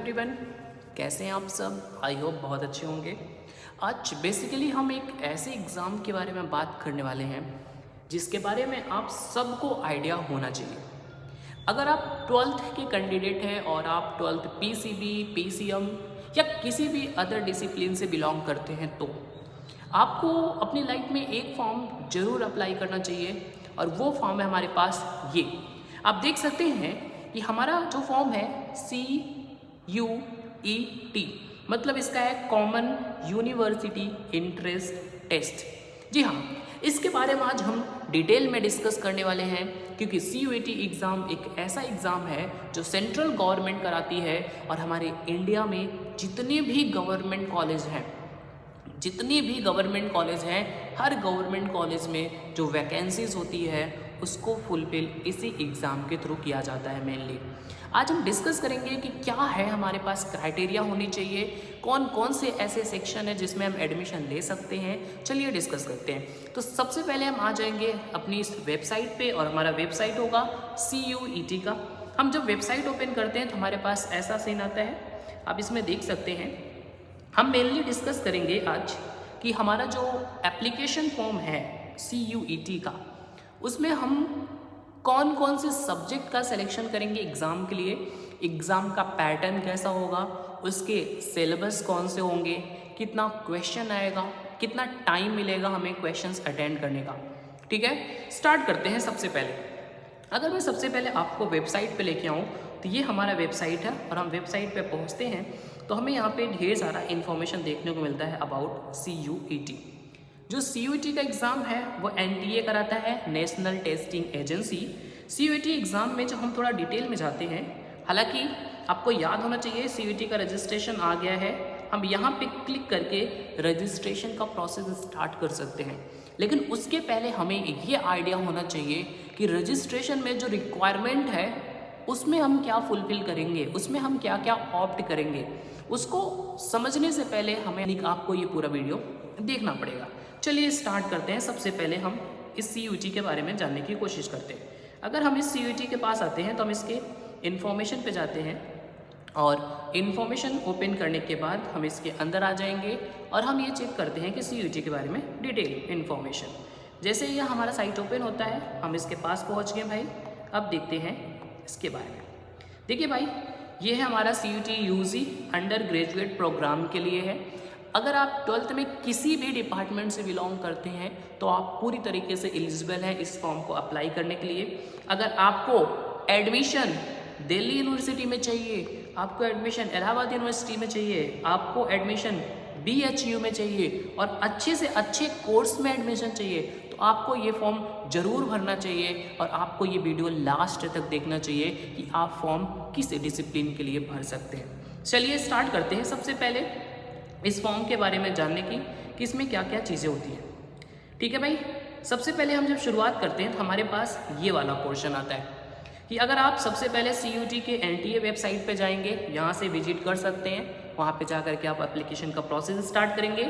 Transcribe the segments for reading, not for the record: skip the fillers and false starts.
Everyone, कैसे हैं आप सब? आई होप बहुत अच्छे होंगे। आज बेसिकली हम एक ऐसे एग्ज़ाम के बारे में बात करने वाले हैं जिसके बारे में आप सबको आइडिया होना चाहिए। अगर आप 12th के कैंडिडेट हैं और आप 12th पीसीबी, पीसीएम या किसी भी अदर डिसिप्लिन से बिलोंग करते हैं तो आपको अपनी लाइफ में एक फॉर्म ज़रूर अप्लाई करना चाहिए और वो फॉर्म है हमारे पास ये। आप देख सकते हैं कि हमारा जो फॉर्म है CUET, मतलब इसका है कॉमन यूनिवर्सिटी इंट्रेंस टेस्ट। जी हाँ, इसके बारे में आज हम डिटेल में डिस्कस करने वाले हैं क्योंकि CUET एग्ज़ाम एक ऐसा एग्ज़ाम है जो सेंट्रल गवर्नमेंट कराती है और हमारे इंडिया में जितने भी गवर्नमेंट कॉलेज हैं हर गवर्नमेंट कॉलेज में जो वैकेंसीज होती है उसको फुलफिल इसी एग्ज़ाम के थ्रू किया जाता है मेनली। आज हम डिस्कस करेंगे कि क्या है हमारे पास क्राइटेरिया होनी चाहिए, कौन कौन से ऐसे सेक्शन है जिसमें हम एडमिशन ले सकते हैं। चलिए डिस्कस करते हैं। तो सबसे पहले हम आ जाएंगे अपनी इस वेबसाइट पे और हमारा वेबसाइट होगा CUET का। हम जब वेबसाइट ओपन करते हैं तो हमारे पास ऐसा सीन आता है, आप इसमें देख सकते हैं। हम मेनली डिस्कस करेंगे आज कि हमारा जो एप्लीकेशन फॉर्म है CUET का, उसमें हम कौन कौन से सब्जेक्ट का सिलेक्शन करेंगे एग्ज़ाम के लिए, एग्ज़ाम का पैटर्न कैसा होगा, उसके सिलेबस कौन से होंगे, कितना क्वेश्चन आएगा, कितना टाइम मिलेगा हमें क्वेश्चंस अटेंड करने का। ठीक है, स्टार्ट करते हैं। सबसे पहले अगर मैं सबसे पहले आपको वेबसाइट पे लेके आऊँ तो ये हमारा वेबसाइट है और हम वेबसाइट पे पहुँचते हैं तो हमें यहाँ पे ढेर सारा इन्फॉर्मेशन देखने को मिलता है अबाउट CUET। जो CUET का एग्ज़ाम है वो NTA कराता है, national testing agency. CUET exam में जब हम थोड़ा डिटेल में जाते हैं, हालांकि आपको याद होना चाहिए CUET का रजिस्ट्रेशन आ गया है, हम यहाँ पे क्लिक करके रजिस्ट्रेशन का प्रोसेस स्टार्ट कर सकते हैं। लेकिन उसके पहले हमें ये आइडिया होना चाहिए कि रजिस्ट्रेशन में जो रिक्वायरमेंट है उसमें हम क्या फुलफिल करेंगे, उसमें हम क्या क्या ऑप्ट करेंगे, उसको समझने से पहले हमें आपको ये पूरा वीडियो देखना पड़ेगा। चलिए स्टार्ट करते हैं। सबसे पहले हम इस CUET के बारे में जानने की कोशिश करते हैं। अगर हम इस CUET के पास आते हैं तो हम इसके इन्फॉर्मेशन पे जाते हैं और इन्फॉर्मेशन ओपन करने के बाद हम इसके अंदर आ जाएंगे और हम ये चेक करते हैं कि CUET के बारे में डिटेल इन्फॉर्मेशन। जैसे ये हमारा साइट ओपन होता है, हम इसके पास पहुँच गए भाई। अब देखते हैं इसके बारे में। देखिए भाई, ये है हमारा CUET UG under graduate programme के लिए है। अगर आप 12th में किसी भी डिपार्टमेंट से बिलोंग करते हैं तो आप पूरी तरीके से एलिजिबल हैं इस फॉर्म को अप्लाई करने के लिए। अगर आपको एडमिशन दिल्ली यूनिवर्सिटी में चाहिए, आपको एडमिशन इलाहाबाद यूनिवर्सिटी में चाहिए, आपको एडमिशन BHU में चाहिए और अच्छे से अच्छे कोर्स में एडमिशन चाहिए तो आपको ये फॉर्म ज़रूर भरना चाहिए और आपको ये वीडियो लास्ट तक देखना चाहिए कि आप फॉर्म किस डिसिप्लिन के लिए भर सकते हैं। चलिए स्टार्ट करते हैं सबसे पहले इस फॉर्म के बारे में जानने की कि इसमें क्या क्या चीज़ें होती हैं। ठीक है भाई, सबसे पहले हम जब शुरुआत करते हैं तो हमारे पास ये वाला पोर्शन आता है कि अगर आप सबसे पहले CUET के NTA वेबसाइट पे जाएंगे, यहाँ से विजिट कर सकते हैं। वहाँ पे जा करके आप एप्लीकेशन का प्रोसेस स्टार्ट करेंगे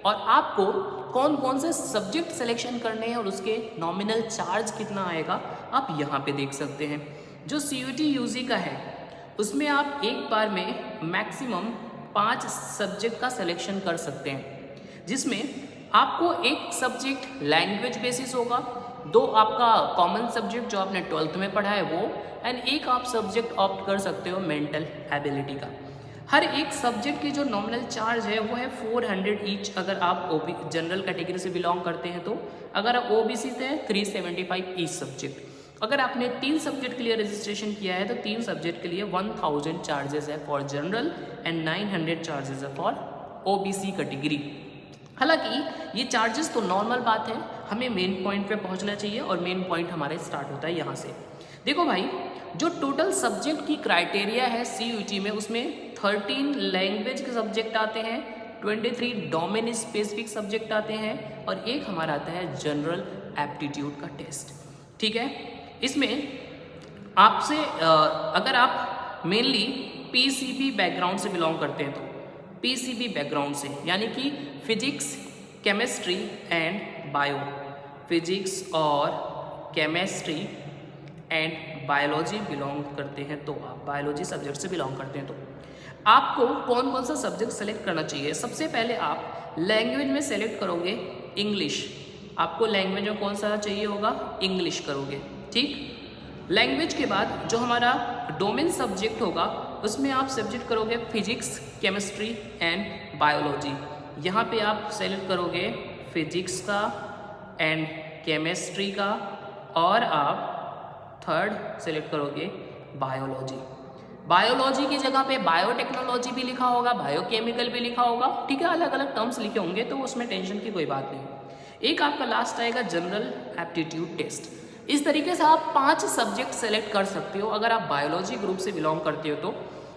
और आपको कौन कौन से सब्जेक्ट सिलेक्शन करने हैं और उसके नॉमिनल चार्ज कितना आएगा आप यहाँ पे देख सकते हैं। जो CUET UG का है उसमें आप एक बार में मैक्सिमम 5 सब्जेक्ट का सिलेक्शन कर सकते हैं, जिसमें आपको एक सब्जेक्ट लैंग्वेज बेसिस होगा, 2 आपका कॉमन सब्जेक्ट जो आपने 12th में पढ़ा है वो, एंड एक आप सब्जेक्ट ऑप्ट कर सकते हो मेंटल एबिलिटी का। हर एक सब्जेक्ट की जो नॉमिनल चार्ज है वो है 400 ईच अगर आप जनरल कैटेगरी से बिलोंग करते हैं तो। अगर आप OBC से हैं 375 ईच सब्जेक्ट। अगर आपने 3 सब्जेक्ट के लिए रजिस्ट्रेशन किया है तो 3 सब्जेक्ट के लिए 1000 चार्जेस है फॉर जनरल एंड 900 चार्जेस है फॉर OBC कैटेगरी। हालांकि ये चार्जेस तो नॉर्मल बात है, हमें मेन पॉइंट पे पहुंचना चाहिए और मेन पॉइंट हमारा स्टार्ट होता है यहाँ से। देखो भाई, जो टोटल सब्जेक्ट की क्राइटेरिया है CUET में उसमें 13 लैंग्वेज के सब्जेक्ट आते हैं, 23 डोमेन स्पेसिफिक सब्जेक्ट आते हैं और एक हमारा आता है जनरल एप्टीट्यूड का टेस्ट। ठीक है, इसमें आपसे अगर आप मेनली PCB बैकग्राउंड से बिलोंग करते हैं तो PCB बैकग्राउंड से यानी कि physics, chemistry and bio, physics और केमिस्ट्री एंड बायोलॉजी बिलोंग करते हैं तो आप बायोलॉजी सब्जेक्ट से बिलोंग करते हैं तो आपको कौन कौन सा सब्जेक्ट सेलेक्ट करना चाहिए। सबसे पहले आप लैंग्वेज में सेलेक्ट करोगे इंग्लिश। आपको लैंग्वेज में कौन सा चाहिए होगा, इंग्लिश करोगे, ठीक। लैंग्वेज के बाद जो हमारा डोमेन सब्जेक्ट होगा उसमें आप सब्जेक्ट करोगे फिजिक्स, केमिस्ट्री एंड बायोलॉजी। यहाँ पे आप सेलेक्ट करोगे फिजिक्स का एंड केमिस्ट्री का, और आप थर्ड सेलेक्ट करोगे बायोलॉजी। बायोलॉजी की जगह पे बायोटेक्नोलॉजी भी लिखा होगा, बायोकेमिकल भी लिखा होगा, ठीक है, अलग अलग टर्म्स लिखे होंगे, तो उसमें टेंशन की कोई बात नहीं। एक आपका लास्ट आएगा जनरल एप्टीट्यूड टेस्ट। इस तरीके से आप 5 सब्जेक्ट सेलेक्ट कर सकते हो अगर आप बायोलॉजी ग्रुप से बिलोंग करते हो। तो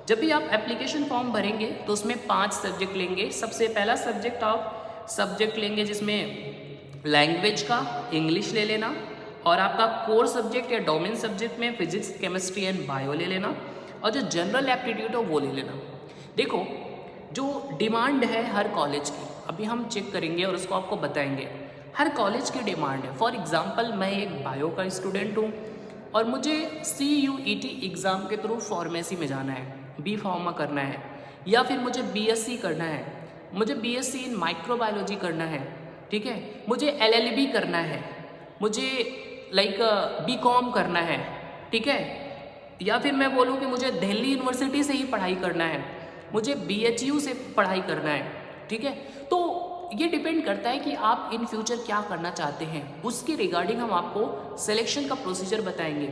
जब भी आप एप्लीकेशन फॉर्म भरेंगे तो उसमें 5 सब्जेक्ट लेंगे। सबसे पहला सब्जेक्ट आप सब्जेक्ट लेंगे जिसमें लैंग्वेज का इंग्लिश ले लेना, और आपका कोर सब्जेक्ट या डोमेन सब्जेक्ट में फिजिक्स, केमिस्ट्री एंड बायो ले लेना, और जो जनरल एप्टीट्यूड है वो ले लेना। देखो जो डिमांड है हर कॉलेज की, अभी हम चेक करेंगे और उसको आपको बताएंगे। हर कॉलेज की डिमांड है। फॉर एग्जांपल मैं एक बायो का स्टूडेंट हूँ और मुझे CUET एग्ज़ाम के थ्रू फार्मेसी में जाना है, बी फार्मा करना है, या फिर मुझे BSc करना है, मुझे BSc इन माइक्रोबायोलॉजी करना है, ठीक है, मुझे LLB करना है, मुझे BCom करना है, ठीक है, या फिर मैं बोलूँ कि मुझे दिल्ली यूनिवर्सिटी से ही पढ़ाई करना है, मुझे BHU से पढ़ाई करना है, ठीक है। तो ये डिपेंड करता है कि आप इन फ्यूचर क्या करना चाहते हैं, उसके रिगार्डिंग हम आपको सिलेक्शन का प्रोसीजर बताएंगे।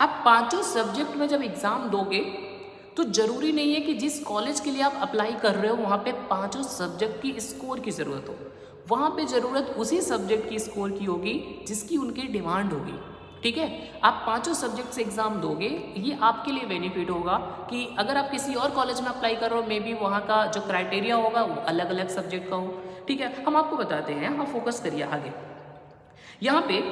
आप 5 सब्जेक्ट में जब एग्ज़ाम दोगे तो ज़रूरी नहीं है कि जिस कॉलेज के लिए आप अप्लाई कर रहे हो वहाँ पे 5 सब्जेक्ट की स्कोर की ज़रूरत हो। वहाँ पे ज़रूरत उसी सब्जेक्ट की स्कोर की होगी जिसकी उनकी डिमांड होगी, ठीक है। आप 5 सब्जेक्ट से एग्ज़ाम दोगे, ये आपके लिए बेनिफिट होगा कि अगर आप किसी और कॉलेज में अप्लाई कर रहे हो, मे बी वहाँ का जो क्राइटेरिया होगा वो अलग अलग सब्जेक्ट का हो, ठीक है। हम आपको बताते हैं, हाँ फोकस करिए आगे। यहाँ पे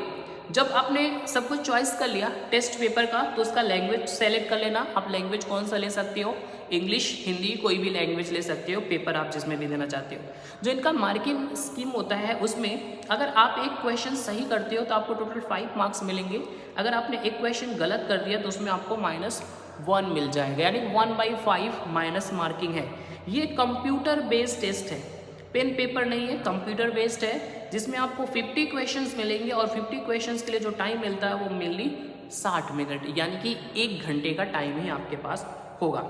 जब आपने सब कुछ चॉइस कर लिया टेस्ट पेपर का, तो उसका लैंग्वेज सेलेक्ट कर लेना। आप लैंग्वेज कौन सा ले सकते हो, इंग्लिश, हिंदी, कोई भी लैंग्वेज ले सकते हो, पेपर आप जिसमें भी देना चाहते हो। जो इनका मार्किंग स्कीम होता है उसमें अगर आप एक क्वेश्चन सही करते हो तो आपको टोटल 5 मार्क्स मिलेंगे। अगर आपने एक क्वेश्चन गलत कर दिया तो उसमें आपको -1 मिल जाएगा, यानी 1/5 माइनस मार्किंग है। ये कंप्यूटर बेस्ड टेस्ट है, पेन पेपर नहीं है, कंप्यूटर बेस्ड है, जिसमें आपको 50 क्वेश्चंस मिलेंगे और 50 क्वेश्चंस के लिए जो टाइम मिलता है वो मेनली 60 मिनट, यानी कि 1 घंटे का टाइम ही आपके पास होगा,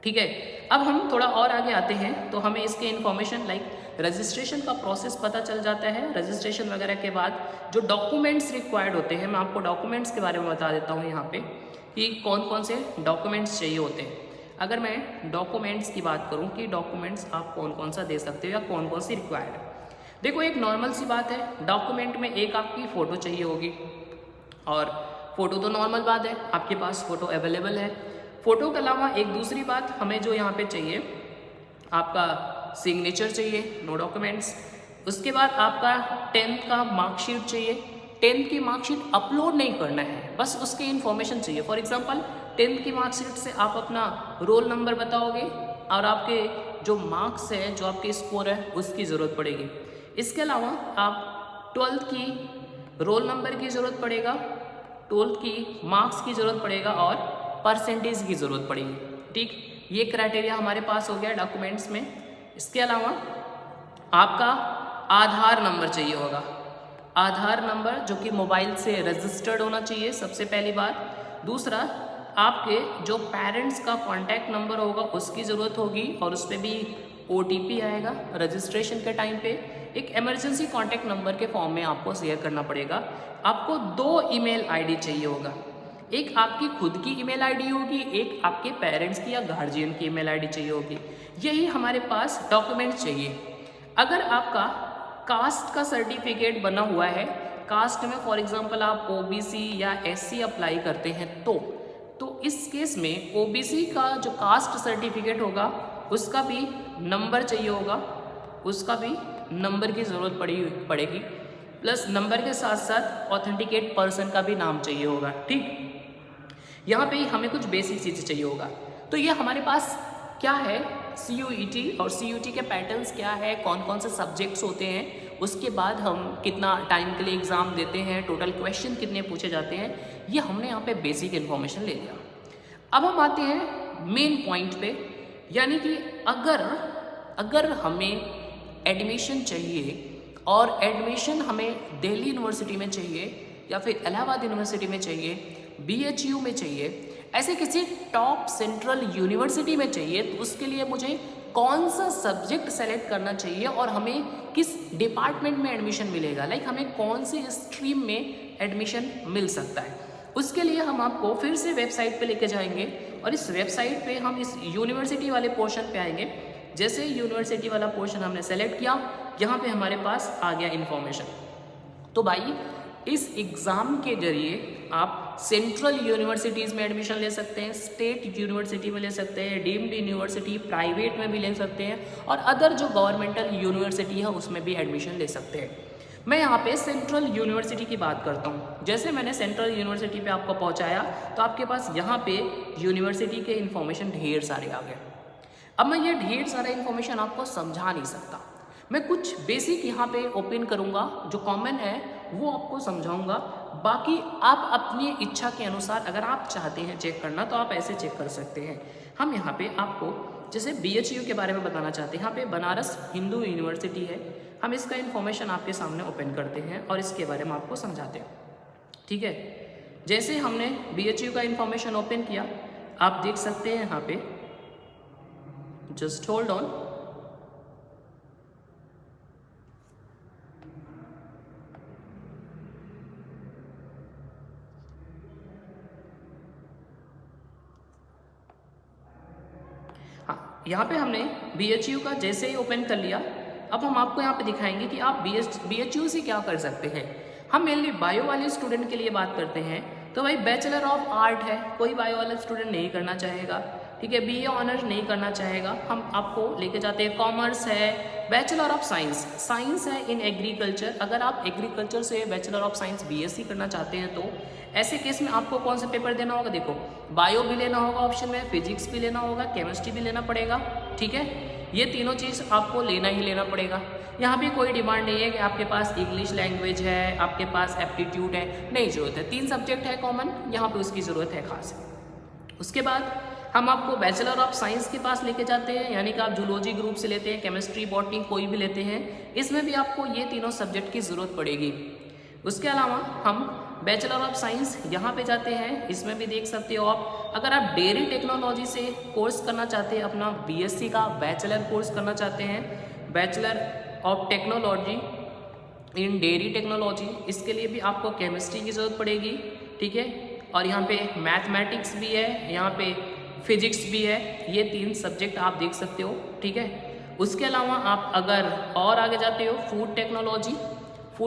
ठीक है। अब हम थोड़ा और आगे आते हैं तो हमें इसके इन्फॉर्मेशन रजिस्ट्रेशन का प्रोसेस पता चल जाता है। रजिस्ट्रेशन वगैरह के बाद जो डॉक्यूमेंट्स रिक्वायर्ड होते हैं, मैं आपको डॉक्यूमेंट्स के बारे में बता देता हूँ यहाँ पे कि कौन कौन से डॉक्यूमेंट्स चाहिए होते हैं। अगर मैं डॉक्यूमेंट्स की बात करूँ कि डॉक्यूमेंट्स आप कौन कौन सा दे सकते हो या कौन कौन सी रिक्वायर्ड है, देखो एक नॉर्मल सी बात है, डॉक्यूमेंट में एक आपकी फ़ोटो चाहिए होगी, और फ़ोटो तो नॉर्मल बात है, आपके पास फ़ोटो अवेलेबल है। फ़ोटो के अलावा एक दूसरी बात हमें जो यहाँ पे चाहिए, आपका सिग्नेचर चाहिए, नो डॉक्यूमेंट्स। उसके बाद आपका 10th का मार्कशीट चाहिए। 10th की मार्कशीट अपलोड नहीं करना है, बस उसकी इन्फॉर्मेशन चाहिए। फॉर एग्जांपल 10th की मार्कशीट से आप अपना रोल नंबर बताओगे और आपके जो मार्क्स है, जो आपके स्कोर है, उसकी ज़रूरत पड़ेगी। इसके अलावा आप 12th की रोल नंबर की ज़रूरत पड़ेगा, 12th की मार्क्स की ज़रूरत पड़ेगा और परसेंटेज की ज़रूरत पड़ेगी, ठीक। ये क्राइटेरिया हमारे पास हो गया डॉक्यूमेंट्स में। इसके अलावा आपका आधार नंबर चाहिए होगा, आधार नंबर जो कि मोबाइल से रजिस्टर्ड होना चाहिए, सबसे पहली बात। दूसरा, आपके जो पेरेंट्स का कॉन्टैक्ट नंबर होगा उसकी ज़रूरत होगी, और उस पर भी OTP आएगा रजिस्ट्रेशन के टाइम पे। एक इमरजेंसी कॉन्टैक्ट नंबर के फॉर्म में आपको शेयर करना पड़ेगा। आपको 2 ईमेल ID चाहिए होगा, एक आपकी खुद की ईमेल ID होगी, एक आपके पेरेंट्स की या गार्जियन की ईमेल ID चाहिए होगी। यही हमारे पास डॉक्यूमेंट चाहिए। अगर आपका कास्ट का सर्टिफिकेट बना हुआ है, कास्ट में फॉर एग्जांपल आप OBC या SC अप्लाई करते हैं तो इस केस में OBC का जो कास्ट सर्टिफिकेट होगा उसका भी नंबर चाहिए होगा, उसका भी नंबर की ज़रूरत पड़ेगी, प्लस नंबर के साथ साथ ऑथेंटिकेट पर्सन का भी नाम चाहिए होगा, ठीक। यहाँ पे हमें कुछ बेसिक चीज़ें चाहिए होगा। तो ये हमारे पास क्या है, CUET, और CUET के पैटर्न्स क्या है, कौन कौन से सब्जेक्ट्स होते हैं, उसके बाद हम कितना टाइम के लिए एग्ज़ाम देते हैं, टोटल क्वेश्चन कितने पूछे जाते हैं, ये हमने यहाँ पे बेसिक इन्फॉर्मेशन ले लिया। अब हम आते हैं मेन पॉइंट पे यानी कि अगर हमें एडमिशन चाहिए और एडमिशन हमें दिल्ली यूनिवर्सिटी में चाहिए या फिर इलाहाबाद यूनिवर्सिटी में चाहिए, BHU में चाहिए, ऐसे किसी टॉप सेंट्रल यूनिवर्सिटी में चाहिए, तो उसके लिए मुझे कौन सा सब्जेक्ट सेलेक्ट करना चाहिए और हमें किस डिपार्टमेंट में एडमिशन मिलेगा, लाइक हमें कौन सी स्ट्रीम में एडमिशन मिल सकता है। उसके लिए हम आपको फिर से वेबसाइट पे लेके जाएंगे और इस वेबसाइट पे हम इस यूनिवर्सिटी वाले पोर्शन पे आएंगे। जैसे यूनिवर्सिटी वाला पोर्शन हमने सेलेक्ट किया, यहाँ पे हमारे पास आ गया इन्फॉर्मेशन। तो भाई इस एग्ज़ाम के जरिए आप सेंट्रल यूनिवर्सिटीज़ में एडमिशन ले सकते हैं, स्टेट यूनिवर्सिटी में ले सकते हैं, डीम्ड यूनिवर्सिटी प्राइवेट में भी ले सकते हैं और अदर जो गवर्नमेंटल यूनिवर्सिटी है उसमें भी एडमिशन ले सकते हैं। मैं यहाँ पे सेंट्रल यूनिवर्सिटी की बात करता हूँ। जैसे मैंने सेंट्रल यूनिवर्सिटी पे आपको पहुँचाया तो आपके पास यहाँ पे यूनिवर्सिटी के इन्फॉर्मेशन ढेर सारे आ गए। अब मैं ये ढेर सारा इन्फॉर्मेशन आपको समझा नहीं सकता, मैं कुछ बेसिक यहाँ पे ओपन करूँगा, जो कॉमन है वो आपको समझाऊँगा। बाकी आप अपनी इच्छा के अनुसार अगर आप चाहते हैं चेक करना तो आप ऐसे चेक कर सकते हैं। हम यहाँ पे आपको जैसे BHU के बारे में बताना चाहते हैं, यहाँ पे बनारस हिंदू यूनिवर्सिटी है, हम इसका इन्फॉर्मेशन आपके सामने ओपन करते हैं और इसके बारे में आपको समझाते हैं, ठीक है। जैसे हमने BHU का इन्फॉर्मेशन ओपन किया, आप देख सकते हैं यहाँ पे, जस्ट होल्ड ऑन, हाँ यहाँ पे हमने BHU का जैसे ही ओपन कर लिया। अब हम आपको यहाँ पे दिखाएंगे कि आप BHU से क्या कर सकते हैं। हम मेनली बायो वाले स्टूडेंट के लिए बात करते हैं, तो भाई बैचलर ऑफ आर्ट है, कोई बायो वाला स्टूडेंट नहीं करना चाहेगा, ठीक है, BA ऑनर्स नहीं करना चाहेगा, हम आपको लेके जाते हैं। कॉमर्स है, बैचलर ऑफ साइंस है इन एग्रीकल्चर, अगर आप एग्रीकल्चर से बैचलर ऑफ साइंस BSc करना चाहते हैं तो ऐसे केस में आपको कौन सा पेपर देना होगा, देखो बायो भी लेना होगा ऑप्शन में, फिजिक्स भी लेना होगा, केमिस्ट्री भी लेना पड़ेगा, ठीक है, ये तीनों चीज़ आपको लेना ही लेना पड़ेगा। यहाँ भी कोई डिमांड नहीं है कि आपके पास इंग्लिश लैंग्वेज है, आपके पास एप्टीट्यूड है, नहीं ज़रूरत है, 3 सब्जेक्ट है कॉमन, यहाँ पे उसकी ज़रूरत है खास। उसके बाद हम आपको बैचलर ऑफ साइंस के पास लेके जाते हैं, यानी कि आप जूलॉजी ग्रुप से लेते हैं, केमिस्ट्री बॉटनी कोई भी लेते हैं, इसमें भी आपको ये तीनों सब्जेक्ट की ज़रूरत पड़ेगी। उसके अलावा हम बैचलर ऑफ साइंस यहाँ पे जाते हैं, इसमें भी देख सकते हो आप, अगर आप डेयरी टेक्नोलॉजी से कोर्स करना चाहते हैं, अपना BSc का बैचलर कोर्स करना चाहते हैं, bachelor of technology in dairy technology, इसके लिए भी आपको केमिस्ट्री की ज़रूरत पड़ेगी, ठीक है, और यहाँ पे मैथमेटिक्स भी है, यहाँ पे फिजिक्स भी है, ये 3 सब्जेक्ट आप देख सकते हो, ठीक है। उसके अलावा आप अगर और आगे जाते हो, फूड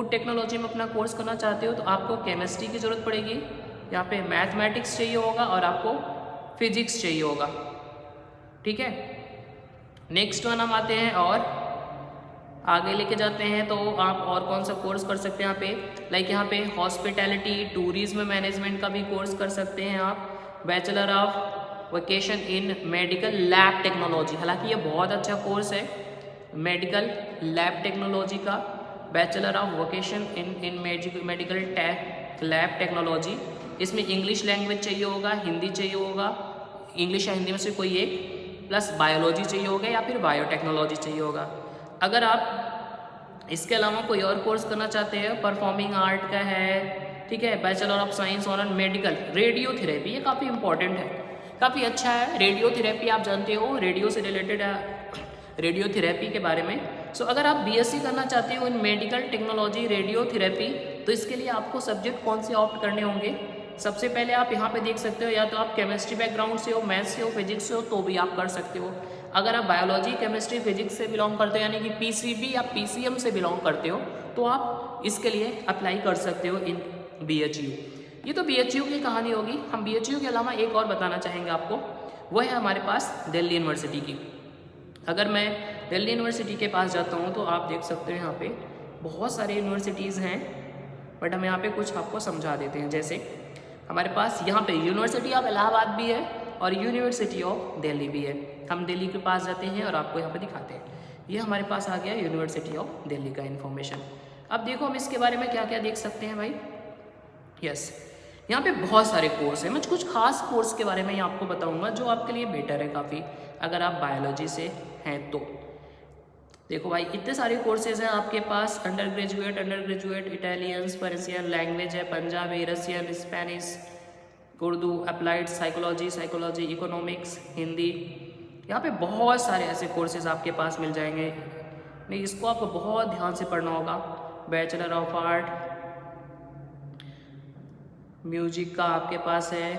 टेक्नोलॉजी में अपना कोर्स करना चाहते हो तो आपको केमिस्ट्री की ज़रूरत पड़ेगी, यहाँ पे मैथमेटिक्स चाहिए होगा और आपको फिजिक्स चाहिए होगा, ठीक है। नेक्स्ट वन हम आते हैं और आगे लेके जाते हैं, तो आप और कौन सा कोर्स कर सकते हैं यहाँ पे, लाइक यहाँ पे हॉस्पिटैलिटी टूरिज्म मैनेजमेंट का भी कोर्स कर सकते हैं आप, bachelor of vocation in medical lab technology, हालांकि ये बहुत अच्छा कोर्स है मेडिकल लैब टेक्नोलॉजी का, bachelor of vocation in medical lab technology, इसमें इंग्लिश लैंग्वेज चाहिए होगा, हिंदी चाहिए होगा, इंग्लिश या हिंदी में से कोई एक, प्लस बायोलॉजी चाहिए होगा या फिर बायोटेक्नोलॉजी चाहिए होगा। अगर आप इसके अलावा कोई और कोर्स करना चाहते हैं, परफॉर्मिंग आर्ट का है, ठीक है, bachelor of science on medical radiotherapy, ये काफ़ी इंपॉर्टेंट है, काफ़ी अच्छा है। रेडियोथेरेपी आप जानते हो, रेडियो से रिलेटेड रेडियोथेरेपी के बारे में। सो अगर आप BSc करना चाहते हो इन मेडिकल टेक्नोलॉजी रेडियोथेरेपी, तो इसके लिए आपको सब्जेक्ट कौन से ऑप्ट करने होंगे। सबसे पहले आप यहाँ पे देख सकते हो, या तो आप केमिस्ट्री बैकग्राउंड से हो, मैथ्स से हो, फिजिक्स से हो, तो भी आप कर सकते हो। अगर आप बायोलॉजी, केमिस्ट्री, फिजिक्स से बिलोंग करते हो, यानी कि PCB या PCM से बिलोंग करते हो, तो आप इसके लिए अप्लाई कर सकते हो इन BHU। ये तो BHU की कहानी होगी। हम BHU के अलावा एक और बताना चाहेंगे आपको, वो है हमारे पास दिल्ली यूनिवर्सिटी की। अगर मैं दिल्ली यूनिवर्सिटी के पास जाता हूँ तो आप देख सकते हो यहाँ पे बहुत सारे यूनिवर्सिटीज़ हैं, बट हम यहाँ पे कुछ आपको समझा देते हैं। जैसे हमारे पास यहाँ पे यूनिवर्सिटी ऑफ इलाहाबाद भी है और यूनिवर्सिटी ऑफ दिल्ली भी है। हम दिल्ली के पास जाते हैं और आपको यहाँ पे दिखाते हैं। ये हमारे पास आ गया यूनिवर्सिटी ऑफ दिल्ली का इन्फॉर्मेशन। अब देखो हम इसके बारे में क्या क्या देख सकते हैं भाई। यस, यहाँ पे बहुत सारे कोर्स हैं। मैं कुछ खास कोर्स के बारे में आपको बताऊंगा जो आपके लिए बेटर है काफ़ी। अगर आप बायोलॉजी से हैं तो। देखो भाई इतने सारे कोर्सेज हैं आपके पास, undergraduate Italians, Persian language है, Punjabi, Russian, Spanish, Urdu, applied psychology, economics, Hindi. यहाँ पे बहुत सारे ऐसे कोर्सेज आपके पास मिल जाएंगे। नहीं, इसको आपको बहुत ध्यान से पढ़ना होगा। बैचलर ऑफ आर्ट, म्यूजिक का आपके पास है,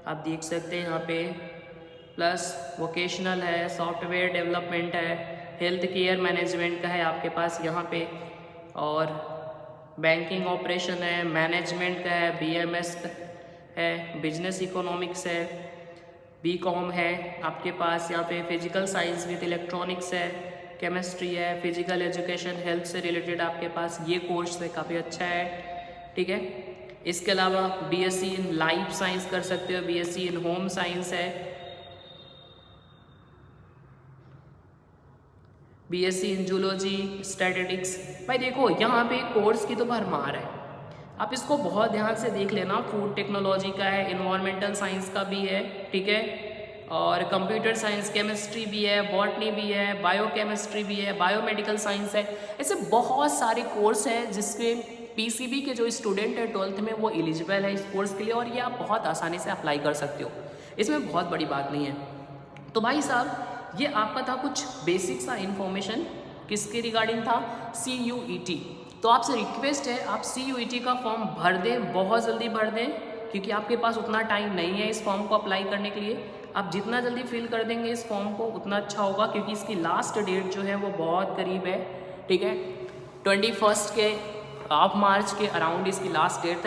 आप देख सकते हैं यहाँ पे, प्लस वोकेशनल है, सॉफ्टवेयर डेवलपमेंट है, हेल्थ केयर मैनेजमेंट का है आपके पास यहाँ पे, और बैंकिंग ऑपरेशन है, मैनेजमेंट का है, BMS है, बिजनेस इकोनॉमिक्स है, BCom है आपके पास यहाँ पे, फिजिकल साइंस विद इलेक्ट्रॉनिक्स है, केमिस्ट्री है, फिजिकल एजुकेशन, हेल्थ से रिलेटेड आपके पास ये कोर्स है, काफ़ी अच्छा है, ठीक है। इसके अलावा BSc इन लाइफ साइंस कर सकते हो, BSc इन होम साइंस है, BSc इन जूलॉजी, स्टैटिस्टिक्स। भाई देखो यहाँ पे कोर्स की तो भरमार है, आप इसको बहुत ध्यान से देख लेना। फूड टेक्नोलॉजी का है, इन्वायरमेंटल साइंस का भी है, ठीक है, और कंप्यूटर साइंस, केमिस्ट्री भी है, बॉटनी भी है, बायोकेमिस्ट्री भी है, बायोमेडिकल साइंस है। ऐसे बहुत सारे कोर्स हैं जिसके PCB के जो स्टूडेंट है 12th में वो एलिजिबल है इस कोर्स के लिए, और ये आप बहुत आसानी से अप्लाई कर सकते हो, इसमें बहुत बड़ी बात नहीं है। तो भाई साहब ये आपका था कुछ बेसिक सा इन्फॉर्मेशन, किसके रिगार्डिंग था, CUET। तो आपसे रिक्वेस्ट है आप CUET का फॉर्म भर दें, बहुत जल्दी भर दें, क्योंकि आपके पास उतना टाइम नहीं है इस फॉर्म को अप्लाई करने के लिए। आप जितना जल्दी फिल कर देंगे इस फॉर्म को उतना अच्छा होगा, क्योंकि इसकी लास्ट डेट जो है वो बहुत करीब है, ठीक है। 21 के ऑफ मार्च के अराउंड इसकी लास्ट डेट